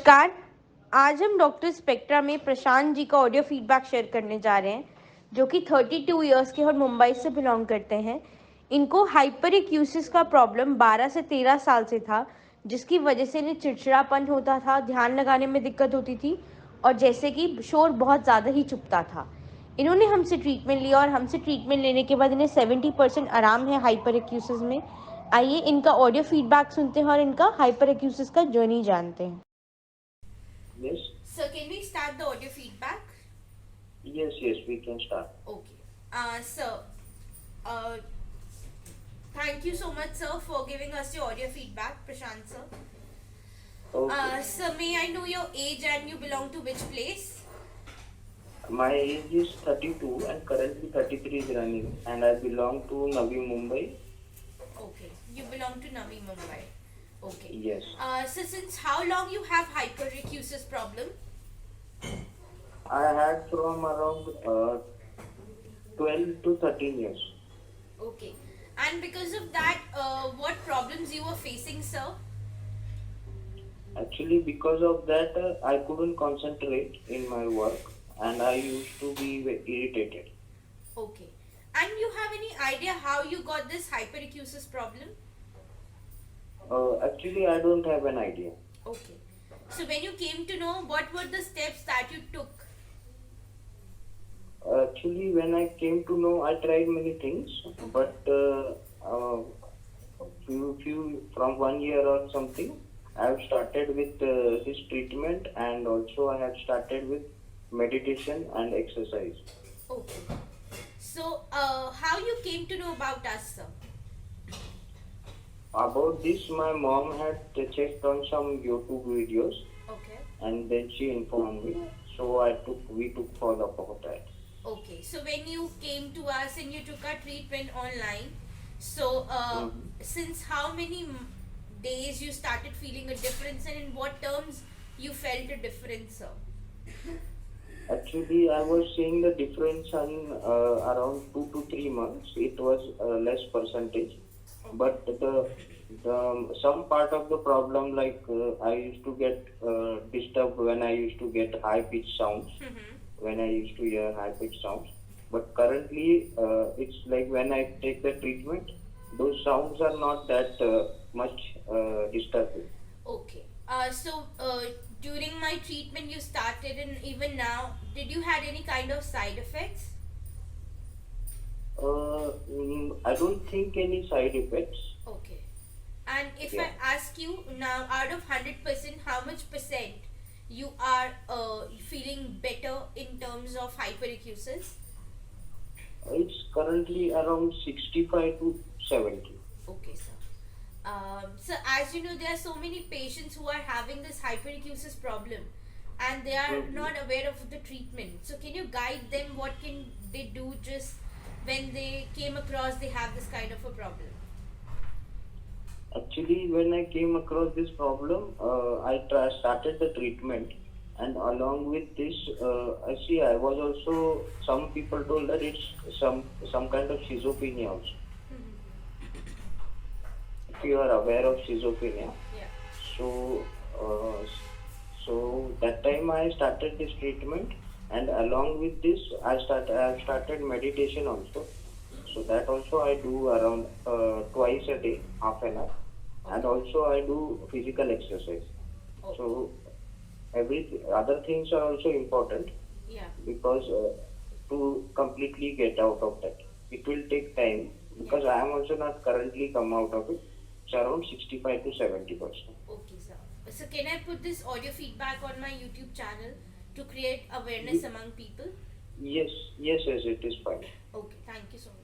नमस्कार। आज हम डॉक्टर स्पेक्ट्रा में प्रशांत जी का ऑडियो फीडबैक शेयर करने जा रहे हैं, जो कि 32 इयर्स के और मुंबई से बिलोंग करते हैं। इनको हाइपरएक्यूसिस का प्रॉब्लम 12 से 13 साल से था, जिसकी वजह से इन्हें चिड़चिड़ापन होता था, ध्यान लगाने में दिक्कत होती थी और जैसे कि शोर बहुत ज़्यादा ही चुभता था। इन्होंने हमसे ट्रीटमेंट लिया और हमसे ट्रीटमेंट लेने के बाद इन्हें 70% आराम है हाइपरएक्यूसिस में। आइए इनका ऑडियो फीडबैक सुनते हैं और इनका हाइपरएक्यूसिस का जर्नी जानते हैं। Yes, Sir, can we start the audio feedback? yes, we can start. Okay. Sir, uh, thank you so much, sir, for giving us your audio feedback, Prashant, sir. Okay. Sir, may I know your age and you belong to which place? My age is 32 and currently 33 is running, and I belong to Navi Mumbai. Okay. You belong to Navi Mumbai. Okay. Yes. So since how long you have hyperrecusis problem? I had from around 12 to 13 years. Okay. And because of that, what problems you were facing, sir? Actually, because of that, I couldn't concentrate in my work, and I used to be irritated. Okay. And you have any idea how you got this hyperacusis problem? Actually, I don't have an idea. Okay. So when you came to know, what were the steps that you took? Actually, when I came to know, I tried many things, but few from 1 year or something, I have started with this treatment, and also I have started with meditation and exercise. Okay. So how you came to know about us, sir? About this, my mom had checked on some YouTube videos, Okay. and then she informed me. So we took follow up of that. Okay. So when you came to us and you took our treatment online, so since how many days you started feeling a difference, and in what terms you felt a difference, sir? Actually, I was seeing the difference in around 2 to 3 months. It was less percentage, but the some part of the problem, like I used to get disturbed when I used to get high pitch sounds, when I used to hear high pitch sounds. But currently, it's like when I take the treatment, those sounds are not that much disturbing. Okay. So during my treatment you started and even now, did you had any kind of side effects? I don't think any side effects. Okay. And if Yeah. I ask you now, out of 100%, how much percent you are feeling better in terms of hyperacusis? It's currently around 65 to 70. Okay, sir. So as you know, there are so many patients who are having this hyperacusis problem and they are not aware of the treatment. So can you guide them? What can they do just when they came across they have this kind of a problem? Actually, when I came across this problem, started the treatment, and along with this, I was also, some people told that it's some kind of schizophrenia also. If you are aware of schizophrenia, Yeah. so uh, so that time I started this treatment, and along with this, I have started meditation also. So that also I do around twice a day, half an hour, and also I do physical exercise. Okay. So every other things are also important, Yeah. because to completely get out of that, it will take time, because I am also not currently come out of it. It's around 65 to 70%. Okay, sir. So can I put this audio feedback on my YouTube channel to create awareness among people? Yes, it is fine. Okay, thank you so much.